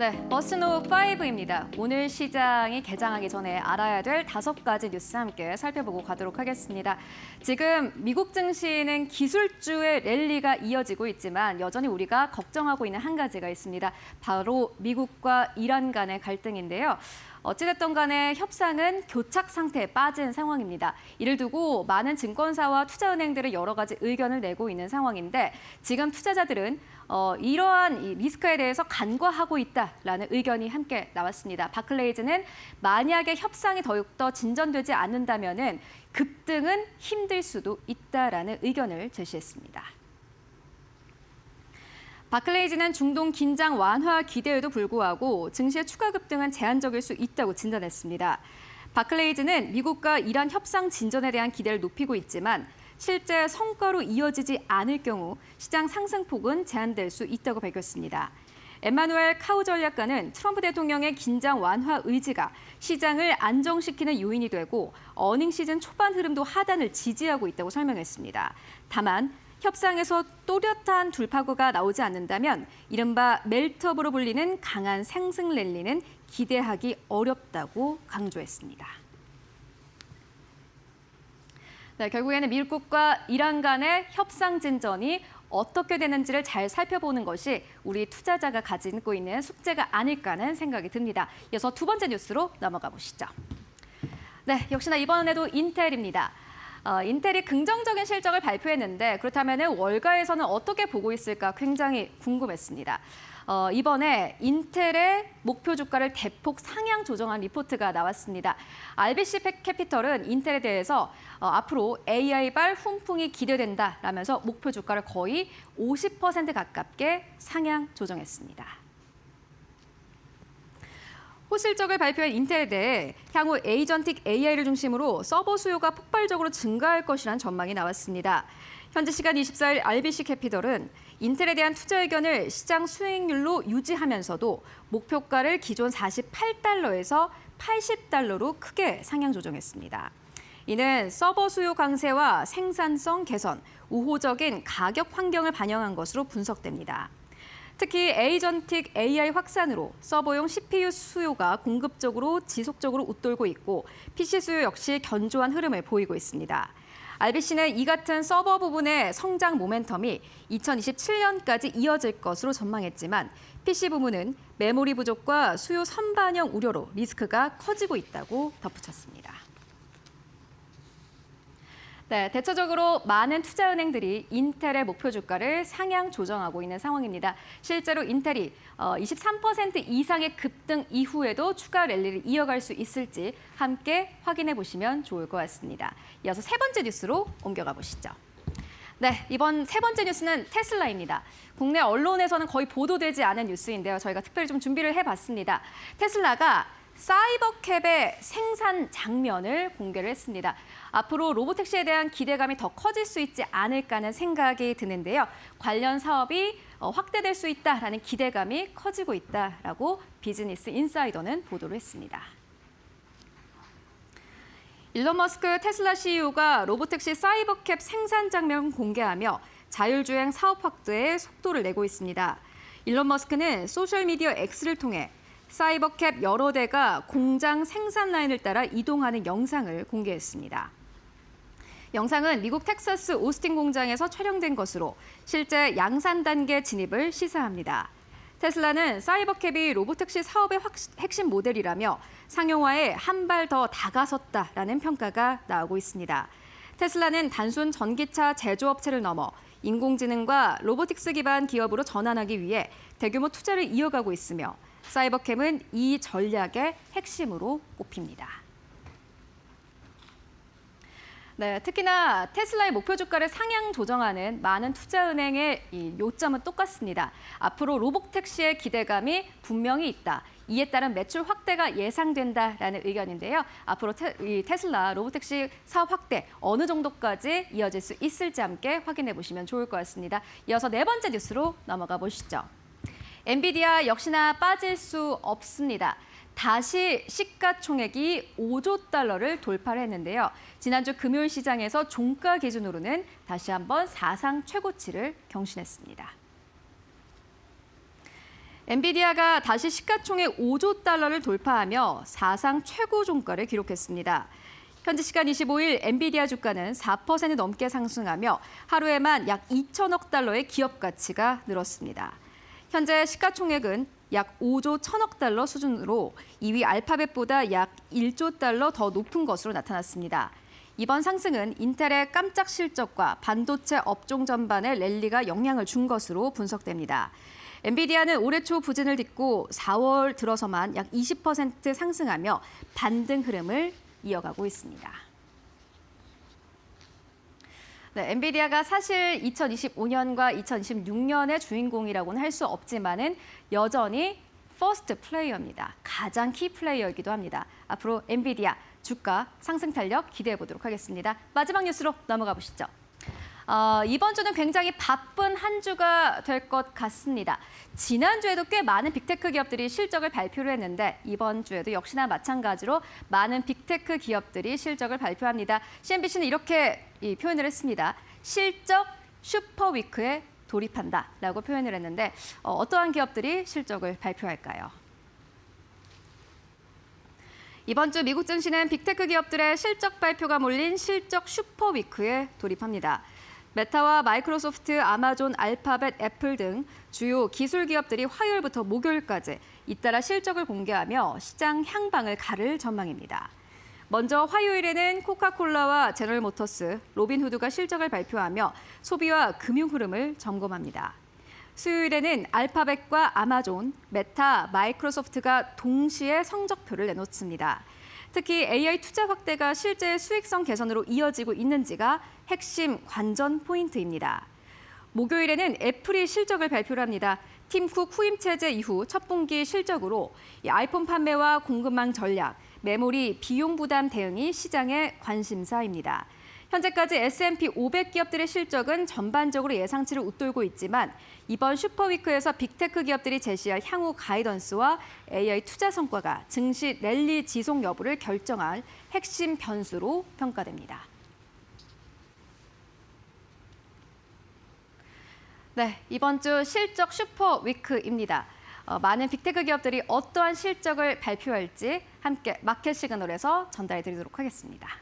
네, 버스노 5입니다. 오늘 시장이 개장하기 전에 알아야 될 5가지 뉴스 함께 살펴보고 가도록 하겠습니다. 지금 미국 증시는 기술주의 랠리가 이어지고 있지만 여전히 우리가 걱정하고 있는 한 가지가 있습니다. 바로 미국과 이란 간의 갈등인데요. 어찌됐든 간에 협상은 교착 상태에 빠진 상황입니다. 이를 두고 많은 증권사와 투자은행들은 여러 가지 의견을 내고 있는 상황인데 지금 투자자들은 이러한 이 리스크에 대해서 간과하고 있다라는 의견이 함께 나왔습니다. 바클레이즈는 만약에 협상이 더욱더 진전되지 않는다면은 급등은 힘들 수도 있다라는 의견을 제시했습니다. 바클레이즈는 중동 긴장 완화 기대에도 불구하고 증시의 추가 급등은 제한적일 수 있다고 진단했습니다. 바클레이즈는 미국과 이란 협상 진전에 대한 기대를 높이고 있지만 실제 성과로 이어지지 않을 경우 시장 상승폭은 제한될 수 있다고 밝혔습니다. 에마누엘 카우 전략가는 트럼프 대통령의 긴장 완화 의지가 시장을 안정시키는 요인이 되고 어닝 시즌 초반 흐름도 하단을 지지하고 있다고 설명했습니다. 다만 협상에서 또렷한 돌파구가 나오지 않는다면 이른바 멜트업으로 불리는 강한 상승 랠리는 기대하기 어렵다고 강조했습니다. 네, 결국에는 미국과 이란 간의 협상 진전이 어떻게 되는지를 잘 살펴보는 것이 우리 투자자가 가지고 있는 숙제가 아닐까 하는 생각이 듭니다. 이어서 두 번째 뉴스로 넘어가 보시죠. 네, 역시나 이번에도 인텔입니다. 인텔이 긍정적인 실적을 발표했는데 그렇다면 월가에서는 어떻게 보고 있을까 굉장히 궁금했습니다. 이번에 인텔의 목표 주가를 대폭 상향 조정한 리포트가 나왔습니다. RBC 캐피털은 인텔에 대해서 앞으로 AI발 훈풍이 기대된다라면서 목표 주가를 거의 50% 가깝게 상향 조정했습니다. 호실적을 발표한 인텔에 대해 향후 에이전틱 AI를 중심으로 서버 수요가 폭발적으로 증가할 것이라는 전망이 나왔습니다. 현지 시간 24일 RBC 캐피털은 인텔에 대한 투자 의견을 시장 수익률로 유지하면서도 목표가를 기존 48달러에서 80달러로 크게 상향 조정했습니다. 이는 서버 수요 강세와 생산성 개선, 우호적인 가격 환경을 반영한 것으로 분석됩니다. 특히 에이전틱 AI 확산으로 서버용 CPU 수요가 공급적으로 지속적으로 웃돌고 있고 PC 수요 역시 견조한 흐름을 보이고 있습니다. RBC는 이 같은 서버 부분의 성장 모멘텀이 2027년까지 이어질 것으로 전망했지만 PC 부문은 메모리 부족과 수요 선반영 우려로 리스크가 커지고 있다고 덧붙였습니다. 네, 대체적으로 많은 투자은행들이 인텔의 목표 주가를 상향 조정하고 있는 상황입니다. 실제로 인텔이 23% 이상의 급등 이후에도 추가 랠리를 이어갈 수 있을지 함께 확인해 보시면 좋을 것 같습니다. 이어서 세 번째 뉴스로 옮겨가 보시죠. 네, 이번 세 번째 뉴스는 테슬라입니다. 국내 언론에서는 거의 보도되지 않은 뉴스인데요. 저희가 특별히 좀 준비를 해봤습니다. 테슬라가 사이버캡의 생산 장면을 공개를 했습니다. 앞으로 로보택시에 대한 기대감이 더 커질 수 있지 않을까 하는 생각이 드는데요. 관련 사업이 확대될 수 있다라는 기대감이 커지고 있다라고 비즈니스 인사이더는 보도를 했습니다. 일론 머스크 테슬라 CEO가 로보택시 사이버캡 생산 장면 공개하며 자율주행 사업 확대에 속도를 내고 있습니다. 일론 머스크는 소셜미디어 X를 통해 사이버캡 여러 대가 공장 생산 라인을 따라 이동하는 영상을 공개했습니다. 영상은 미국 텍사스 오스틴 공장에서 촬영된 것으로 실제 양산 단계 진입을 시사합니다. 테슬라는 사이버캡이 로보택시 사업의 핵심 모델이라며 상용화에 한 발 더 다가섰다라는 평가가 나오고 있습니다. 테슬라는 단순 전기차 제조업체를 넘어 인공지능과 로보틱스 기반 기업으로 전환하기 위해 대규모 투자를 이어가고 있으며 사이버캠은 이 전략의 핵심으로 꼽힙니다. 네, 특히나 테슬라의 목표 주가를 상향 조정하는 많은 투자은행의 이 요점은 똑같습니다. 앞으로 로보택시의 기대감이 분명히 있다. 이에 따른 매출 확대가 예상된다라는 의견인데요. 앞으로 테슬라 로보택시 사업 확대 어느 정도까지 이어질 수 있을지 함께 확인해 보시면 좋을 것 같습니다. 이어서 네 번째 뉴스로 넘어가 보시죠. 엔비디아 역시나 빠질 수 없습니다. 다시 시가총액이 5조 달러를 돌파를 했는데요. 지난주 금요일 시장에서 종가 기준으로는 다시 한번 사상 최고치를 경신했습니다. 엔비디아가 다시 시가총액 5조 달러를 돌파하며 사상 최고 종가를 기록했습니다. 현지 시간 25일 엔비디아 주가는 4% 넘게 상승하며 하루에만 약 2천억 달러의 기업 가치가 늘었습니다. 현재 시가총액은 약 5조 1천억 달러 수준으로 2위 알파벳보다 약 1조 달러 더 높은 것으로 나타났습니다. 이번 상승은 인텔의 깜짝 실적과 반도체 업종 전반에 랠리가 영향을 준 것으로 분석됩니다. 엔비디아는 올해 초 부진을 딛고 4월 들어서만 약 20% 상승하며 반등 흐름을 이어가고 있습니다. 네, 엔비디아가 사실 2025년과 2026년의 주인공이라고는 할 수 없지만은 여전히 퍼스트 플레이어입니다. 가장 키 플레이어이기도 합니다. 앞으로 엔비디아 주가 상승 탄력 기대해 보도록 하겠습니다. 마지막 뉴스로 넘어가 보시죠. 이번 주는 굉장히 바쁜 한 주가 될 것 같습니다. 지난주에도 꽤 많은 빅테크 기업들이 실적을 발표를 했는데 이번 주에도 역시나 마찬가지로 많은 빅테크 기업들이 실적을 발표합니다. CNBC는 이렇게 표현을 했습니다. 실적 슈퍼위크에 돌입한다라고 표현을 했는데 어떠한 기업들이 실적을 발표할까요? 이번 주 미국 증시는 빅테크 기업들의 실적 발표가 몰린 실적 슈퍼위크에 돌입합니다. 메타와 마이크로소프트, 아마존, 알파벳, 애플 등 주요 기술 기업들이 화요일부터 목요일까지 잇따라 실적을 공개하며 시장 향방을 가를 전망입니다. 먼저 화요일에는 코카콜라와 제너럴모터스, 로빈후드가 실적을 발표하며 소비와 금융 흐름을 점검합니다. 수요일에는 알파벳과 아마존, 메타, 마이크로소프트가 동시에 성적표를 내놓습니다. 특히 AI 투자 확대가 실제 수익성 개선으로 이어지고 있는지가 핵심 관전 포인트입니다. 목요일에는 애플이 실적을 발표를 합니다. 팀 쿡 후임 체제 이후 첫 분기 실적으로 아이폰 판매와 공급망 전략, 메모리 비용 부담 대응이 시장의 관심사입니다. 현재까지 S&P 500 기업들의 실적은 전반적으로 예상치를 웃돌고 있지만 이번 슈퍼위크에서 빅테크 기업들이 제시할 향후 가이던스와 AI 투자 성과가 증시 랠리 지속 여부를 결정할 핵심 변수로 평가됩니다. 네, 이번 주 실적 슈퍼위크입니다. 많은 빅테크 기업들이 어떠한 실적을 발표할지 함께 마켓 시그널에서 전달해 드리도록 하겠습니다.